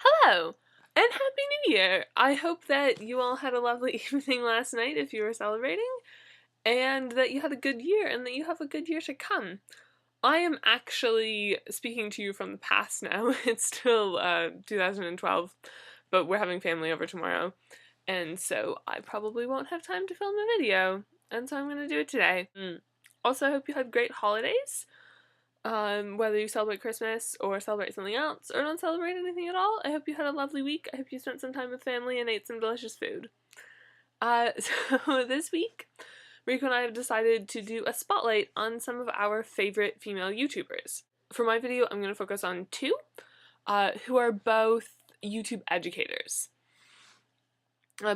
Hello, and Happy New Year! I hope that you all had a lovely evening last night if you were celebrating, and that you had a good year, and that you have a good year to come. I am actually speaking to you from the past now. It's still 2012, but we're having family over tomorrow, and so I probably won't have time to film a video, and so I'm going to do it today. Also, I hope you had great holidays. Whether you celebrate Christmas or celebrate something else or don't celebrate anything at all, I hope you had a lovely week. I hope you spent some time with family and ate some delicious food. So this week, Rico and I have decided to do a spotlight on some of our favorite female YouTubers. For my video, I'm going to focus on two, who are both YouTube educators.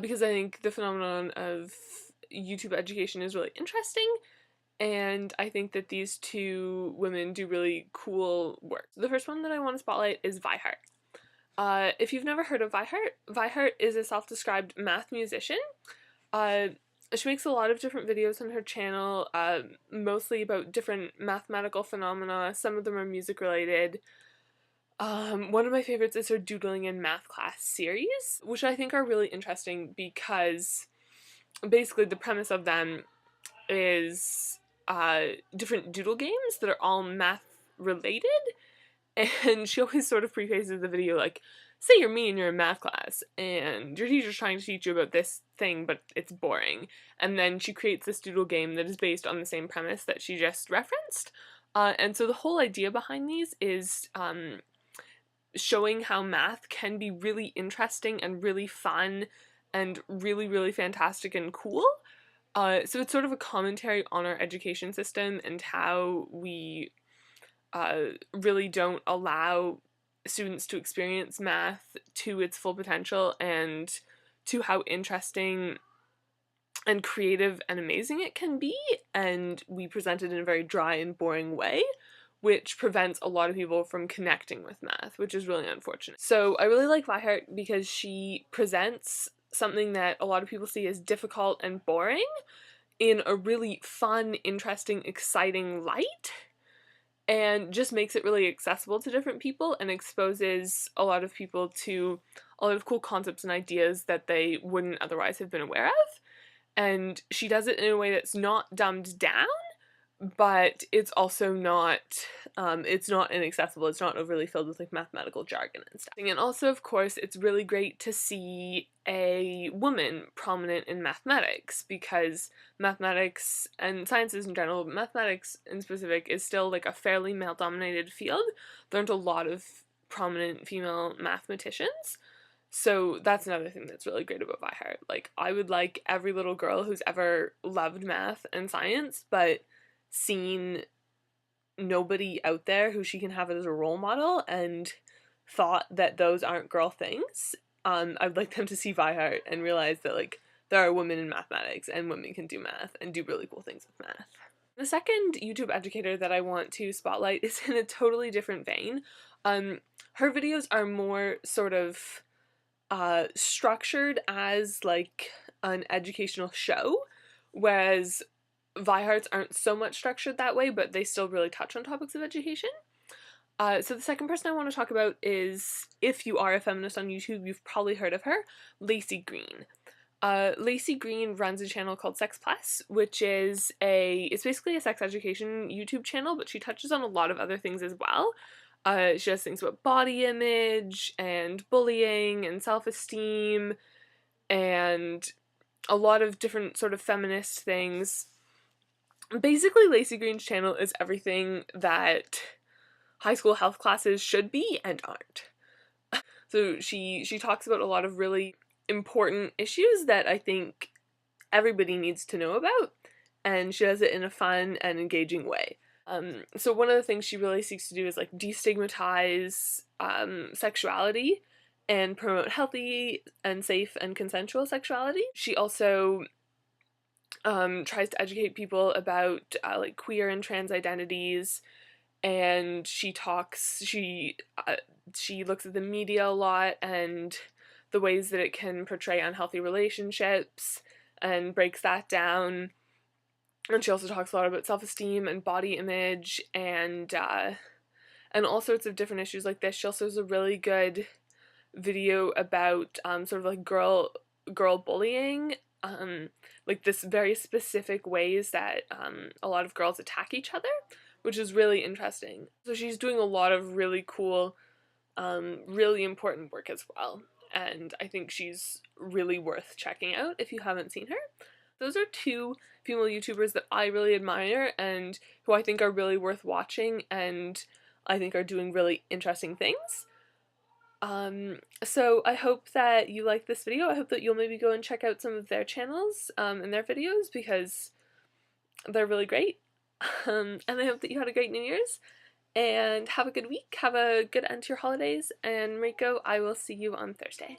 Because I think the phenomenon of YouTube education is really interesting, and I think that these two women do really cool work. The first one that I want to spotlight is Viheart. If you've never heard of Viheart is a self-described math musician. She makes a lot of different videos on her channel, mostly about different mathematical phenomena. Some of them are music related. One of my favorites is her Doodling in Math Class series, which I think are really interesting because basically the premise of them is different doodle games that are all math related, and she always sort of prefaces the video like, say you're me and you're in math class and your teacher's trying to teach you about this thing but it's boring, and then she creates this doodle game that is based on the same premise that she just referenced, and so the whole idea behind these is showing how math can be really interesting and really fun and really, really fantastic and cool. So it's sort of a commentary on our education system and how we really don't allow students to experience math to its full potential, and to how interesting and creative and amazing it can be, and we present it in a very dry and boring way, which prevents a lot of people from connecting with math, which is really unfortunate. So I really like Viheart because she presents something that a lot of people see as difficult and boring in a really fun, interesting, exciting light, and just makes it really accessible to different people and exposes a lot of people to a lot of cool concepts and ideas that they wouldn't otherwise have been aware of. And she does it in a way that's not dumbed down, but it's also not, it's not inaccessible, it's not overly filled with like mathematical jargon and stuff. And also, of course, it's really great to see a woman prominent in mathematics, because mathematics and sciences in general, but mathematics in specific, is still like a fairly male-dominated field. There aren't a lot of prominent female mathematicians. So that's another thing that's really great about Viheart. Like, I would like every little girl who's ever loved math and science, but seen nobody out there who she can have as a role model and thought that those aren't girl things. I'd like them to see Viheart and realize that like there are women in mathematics and women can do math and do really cool things with math. The second YouTube educator that I want to spotlight is in a totally different vein. Her videos are more sort of structured as like an educational show, whereas Vihearts aren't so much structured that way, but they still really touch on topics of education. So the second person I want to talk about is, if you are a feminist on YouTube, you've probably heard of her, Lacey Green. Lacey Green runs a channel called Sex Plus, which is it's basically a sex education YouTube channel, but she touches on a lot of other things as well. She does things about body image and bullying and self-esteem and a lot of different sort of feminist things. Basically, Lacey Green's channel is everything that high school health classes should be and aren't. So she talks about a lot of really important issues that I think everybody needs to know about, and she does it in a fun and engaging way. So one of the things she really seeks to do is like destigmatize sexuality and promote healthy and safe and consensual sexuality. She also tries to educate people about like queer and trans identities, and she looks at the media a lot and the ways that it can portray unhealthy relationships and breaks that down. And she also talks a lot about self-esteem and body image and all sorts of different issues like this. She also has a really good video about sort of like girl bullying, like this very specific ways that a lot of girls attack each other, which is really interesting. So she's doing a lot of really cool, really important work as well, and I think she's really worth checking out if you haven't seen her. Those are two female YouTubers that I really admire and who I think are really worth watching and I think are doing really interesting things. So I hope that you like this video. I hope that you'll maybe go and check out some of their channels and their videos because they're really great. And I hope that you had a great New Year's and have a good week. Have a good end to your holidays. And Mariko, I will see you on Thursday.